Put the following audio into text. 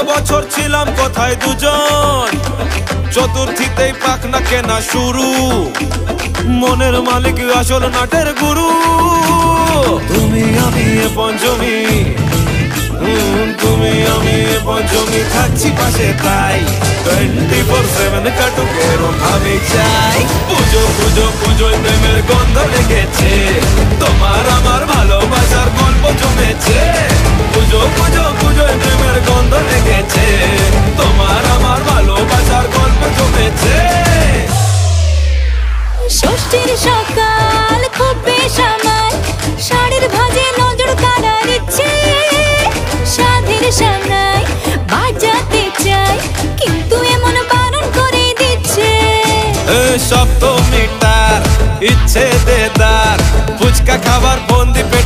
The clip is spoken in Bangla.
বছর ছিলাম কোথায় দুজন, চতুর্থীতেই পাখনা কেনা শুরু, মনের মালিক আসল নাটের গুরু। তুমি আমি এ পঞ্চমী, তুমি আমি এ পঞ্চমী, থাকছি পাশে তাই 24/7 কাটুক এরম আমি চাই। পুজো পুজো পুজোয় প্রেমের গন্ধ লেগেছে, তোমার আমার ভালোবাসার গল্প জমেছে। পুজো পুজো পুজোয় প্রেমের গন্ধ লেগেছে, তোমার আমার ভালোবাসার গল্প জমেছে। ষষ্ঠীর সকাল খুব বেসামাল, শাড়ির ভাজে নজর কাড়ার ইচ্ছে, সাধের সামনায় বাজাতে চাই কিন্তু এমন বারণ করে দিচ্ছে। সপ্তমীটার ইচ্ছে দেদার, ফুচকা খাবার ফোন দিবে